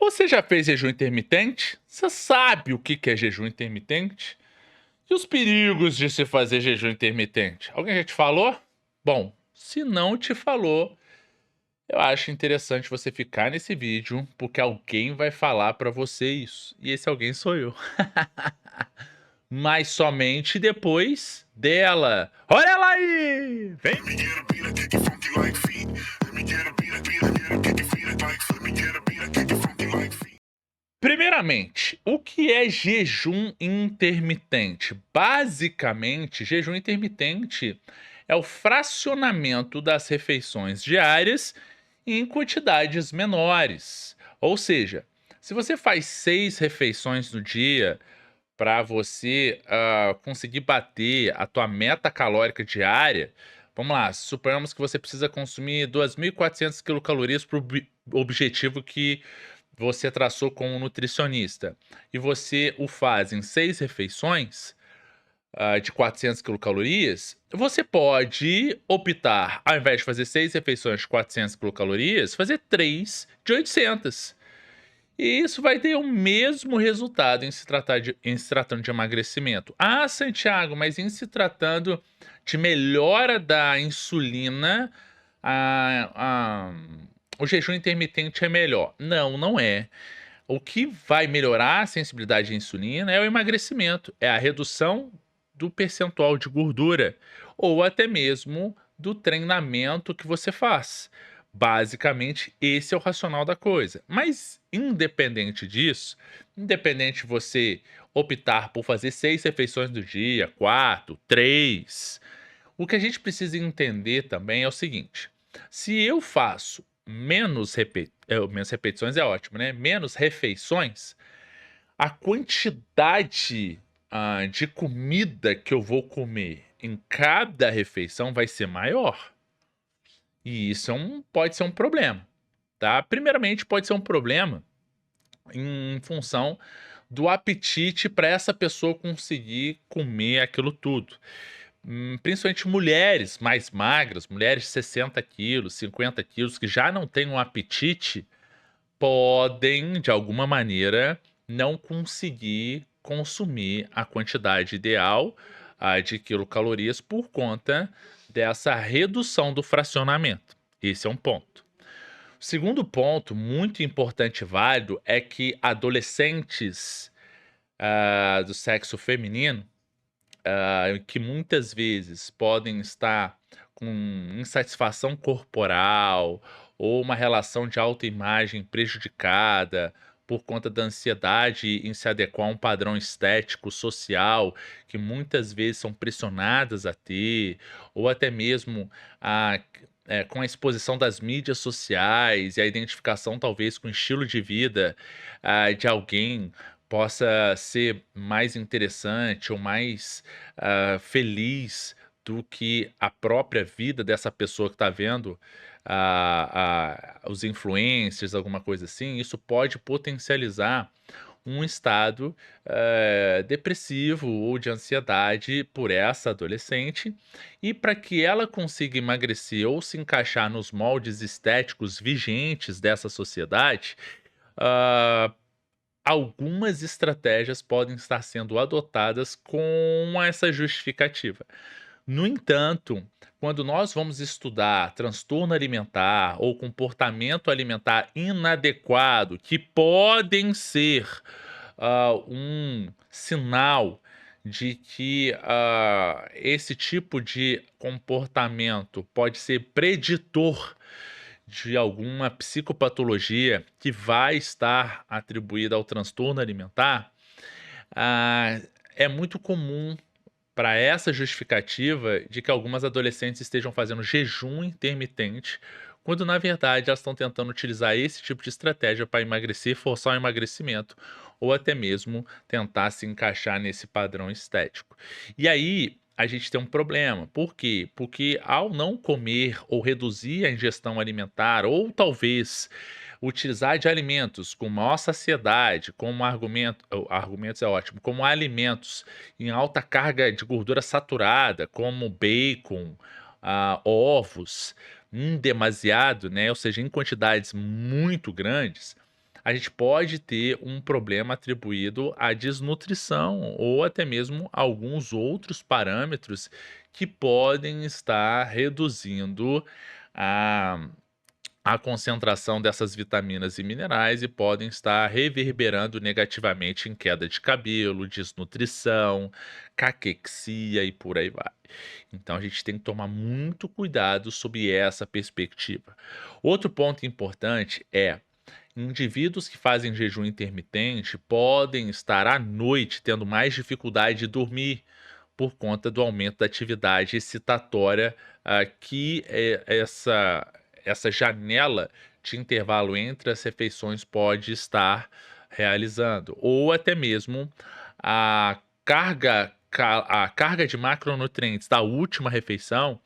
Você já fez jejum intermitente? Você sabe o que é jejum intermitente? E os perigos de se fazer jejum intermitente? Alguém já te falou? Bom, se não te falou, eu acho interessante você ficar nesse vídeo, porque alguém vai falar pra você isso. E esse alguém sou eu. Mas somente depois dela. Olha ela aí! Vem! Primeiramente, o que é jejum intermitente? Basicamente, jejum intermitente é o fracionamento das refeições diárias em quantidades menores. Ou seja, se você faz 6 refeições no dia para você conseguir bater a tua meta calórica diária, vamos lá, suponhamos que você precisa consumir 2.400 quilocalorias para o objetivo que você traçou com um nutricionista e você o faz em 6 refeições, de 400 quilocalorias, você pode optar, ao invés de fazer 6 refeições de 400 quilocalorias, fazer 3 de 800. E isso vai ter o mesmo resultado em se tratando de emagrecimento. Ah, Santiago, mas em se tratando de melhora da insulina, a a o jejum intermitente é melhor. Não, não é. O que vai melhorar a sensibilidade à insulina é o emagrecimento, é a redução do percentual de gordura ou até mesmo do treinamento que você faz. Basicamente, esse é o racional da coisa. Mas, independente disso, independente de você optar por fazer 6 refeições do dia, 4, 3, o que a gente precisa entender também é o seguinte: se eu faço menos repetições é ótimo, né? Menos refeições, a quantidade de comida que eu vou comer em cada refeição vai ser maior. E isso pode ser um problema, tá? Primeiramente, pode ser um problema em função do apetite para essa pessoa conseguir comer aquilo tudo. Principalmente mulheres mais magras, mulheres de 60 quilos, 50 quilos, que já não têm um apetite, podem, de alguma maneira, não conseguir consumir a quantidade ideal, de quilocalorias por conta dessa redução do fracionamento. Esse é um ponto. O segundo ponto, muito importante e válido, é que adolescentes, do sexo feminino, que muitas vezes podem estar com insatisfação corporal ou uma relação de autoimagem prejudicada por conta da ansiedade em se adequar a um padrão estético social que muitas vezes são pressionadas a ter, ou até mesmo com a exposição das mídias sociais e a identificação talvez com o estilo de vida de alguém possa ser mais interessante ou mais feliz do que a própria vida dessa pessoa que está vendo os influencers, alguma coisa assim, isso pode potencializar um estado depressivo ou de ansiedade por essa adolescente. E para que ela consiga emagrecer ou se encaixar nos moldes estéticos vigentes dessa sociedade, ah, algumas estratégias podem estar sendo adotadas com essa justificativa. No entanto, quando nós vamos estudar transtorno alimentar ou comportamento alimentar inadequado, que podem ser um sinal de que esse tipo de comportamento pode ser preditor de alguma psicopatologia que vai estar atribuída ao transtorno alimentar, ah, é muito comum para essa justificativa de que algumas adolescentes estejam fazendo jejum intermitente, quando na verdade elas estão tentando utilizar esse tipo de estratégia para emagrecer, forçar o emagrecimento, ou até mesmo tentar se encaixar nesse padrão estético. E aí a gente tem um problema. Por quê? Porque ao não comer ou reduzir a ingestão alimentar, ou talvez utilizar de alimentos com maior saciedade, como argumentos é ótimo, como alimentos em alta carga de gordura saturada, como bacon, ovos, demasiado, né, ou seja, em quantidades muito grandes, a gente pode ter um problema atribuído à desnutrição ou até mesmo alguns outros parâmetros que podem estar reduzindo a a concentração dessas vitaminas e minerais e podem estar reverberando negativamente em queda de cabelo, desnutrição, caquexia e por aí vai. Então a gente tem que tomar muito cuidado sobre essa perspectiva. Outro ponto importante é: indivíduos que fazem jejum intermitente podem estar à noite tendo mais dificuldade de dormir por conta do aumento da atividade excitatória, que, essa janela de intervalo entre as refeições pode estar realizando, ou até mesmo a carga de macronutrientes da última refeição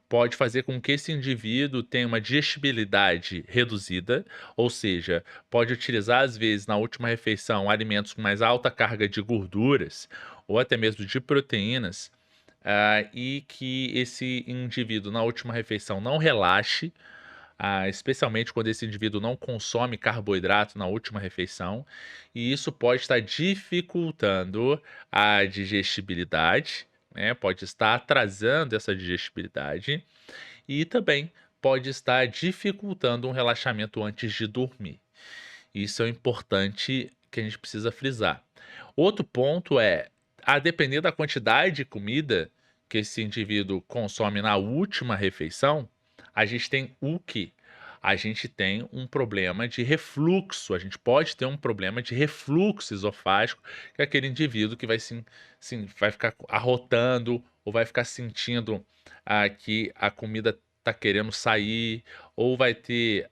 pode fazer com que esse indivíduo tenha uma digestibilidade reduzida, ou seja, pode utilizar, às vezes, na última refeição, alimentos com mais alta carga de gorduras ou até mesmo de proteínas, e que esse indivíduo, na última refeição, não relaxe, especialmente quando esse indivíduo não consome carboidrato na última refeição, e isso pode estar dificultando a digestibilidade, né? Pode estar atrasando essa digestibilidade e também pode estar dificultando um relaxamento antes de dormir. Isso é importante que a gente precisa frisar. Outro ponto é, a depender da quantidade de comida que esse indivíduo consome na última refeição, a gente tem o quê? A gente tem um problema de refluxo, a gente pode ter um problema de refluxo esofágico, que é aquele indivíduo que vai vai ficar arrotando ou vai ficar sentindo que a comida está querendo sair, ou vai ter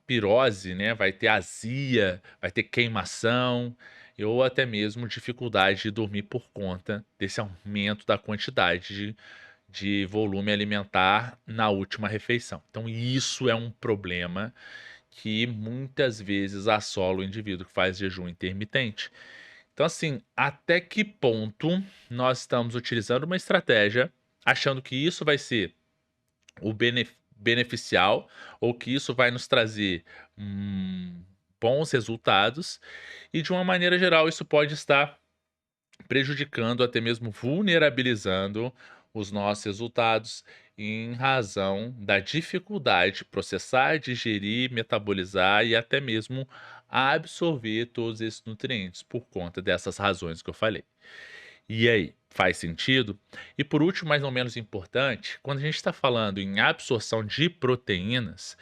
pirose, né, vai ter azia, vai ter queimação, ou até mesmo dificuldade de dormir por conta desse aumento da quantidade de volume alimentar na última refeição. Então isso é um problema que muitas vezes assola o indivíduo que faz jejum intermitente. Então, assim, até que ponto nós estamos utilizando uma estratégia achando que isso vai ser o beneficial, ou que isso vai nos trazer, bons resultados, e de uma maneira geral isso pode estar prejudicando, até mesmo vulnerabilizando os nossos resultados, em razão da dificuldade de processar, digerir, metabolizar e até mesmo absorver todos esses nutrientes, por conta dessas razões que eu falei. E aí, faz sentido? E por último, mas não menos importante, quando a gente está falando em absorção de proteínas,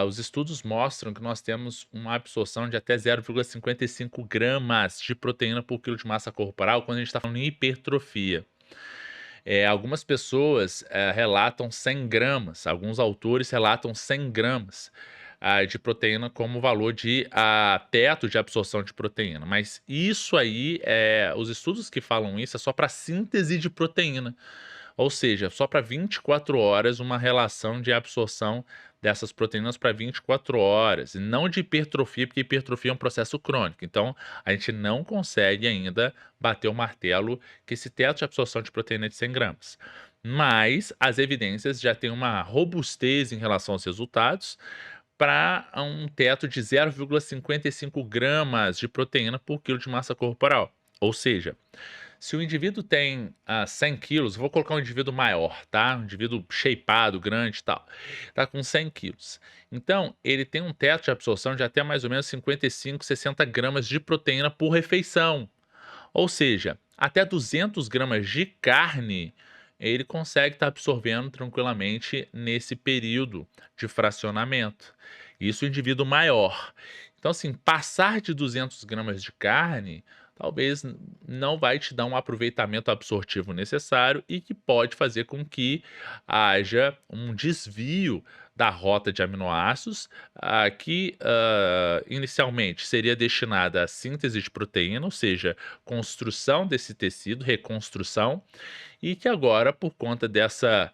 os estudos mostram que nós temos uma absorção de até 0,55 gramas de proteína por quilo de massa corporal quando a gente está falando em hipertrofia. Algumas pessoas relatam 100 gramas, alguns autores relatam 100 gramas de proteína como valor de teto de absorção de proteína. Mas isso aí, os estudos que falam isso é só para síntese de proteína. Ou seja, só para 24 horas uma relação de absorção dessas proteínas para 24 horas, e não de hipertrofia, porque hipertrofia é um processo crônico. Então, a gente não consegue ainda bater o martelo que esse teto de absorção de proteína é de 100 gramas. Mas as evidências já têm uma robustez em relação aos resultados para um teto de 0,55 gramas de proteína por quilo de massa corporal. Ou seja, se o indivíduo tem 100 quilos, vou colocar um indivíduo maior, tá? Um indivíduo shapeado, grande e tal, tá com 100 quilos. Então, ele tem um teto de absorção de até mais ou menos 55, 60 gramas de proteína por refeição. Ou seja, até 200 gramas de carne ele consegue estar absorvendo tranquilamente nesse período de fracionamento. Isso o indivíduo maior. Então, assim, passar de 200 gramas de carne talvez não vai te dar um aproveitamento absortivo necessário e que pode fazer com que haja um desvio da rota de aminoácidos, que inicialmente seria destinada à síntese de proteína, ou seja, construção desse tecido, reconstrução, e que agora, por conta dessa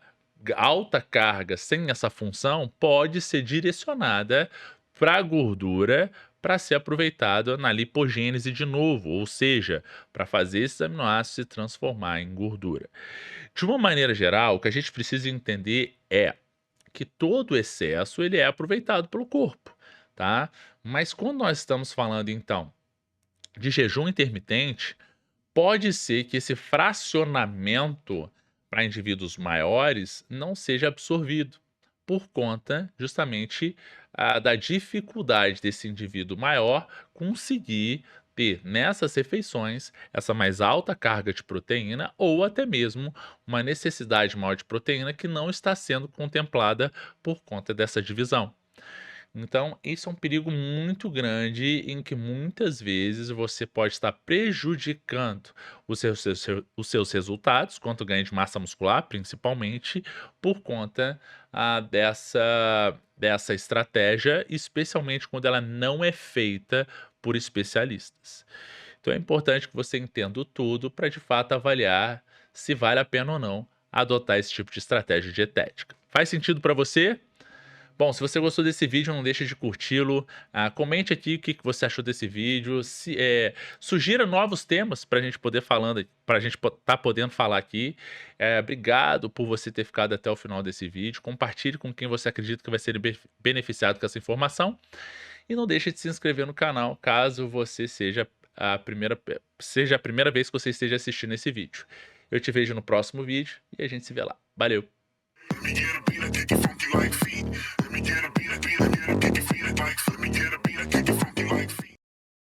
alta carga sem essa função, pode ser direcionada para a gordura para ser aproveitada na lipogênese de novo, ou seja, para fazer esses aminoácidos se transformar em gordura. De uma maneira geral, o que a gente precisa entender é que todo excesso ele é aproveitado pelo corpo, tá? Mas quando nós estamos falando então de jejum intermitente, pode ser que esse fracionamento para indivíduos maiores não seja absorvido, por conta justamente da dificuldade desse indivíduo maior conseguir ter nessas refeições essa mais alta carga de proteína ou até mesmo uma necessidade maior de proteína que não está sendo contemplada por conta dessa divisão. Então, isso é um perigo muito grande em que muitas vezes você pode estar prejudicando os seus resultados, quanto ganho de massa muscular, principalmente, por conta dessa estratégia, especialmente quando ela não é feita por especialistas. Então, é importante que você entenda o tudo para de fato avaliar se vale a pena ou não adotar esse tipo de estratégia dietética. Faz sentido para você? Bom, se você gostou desse vídeo, não deixe de curti-lo. Comente aqui o que você achou desse vídeo. Sugira novos temas para a gente poder falando, para a gente estar podendo falar aqui. Obrigado por você ter ficado até o final desse vídeo. Compartilhe com quem você acredita que vai ser beneficiado com essa informação. E não deixe de se inscrever no canal, caso você seja a primeira vez que você esteja assistindo esse vídeo. Eu te vejo no próximo vídeo e a gente se vê lá. Valeu! Let me get a beat, I kick it funky like feet. Let me get a beat, I kick it funky like feet. Let me get a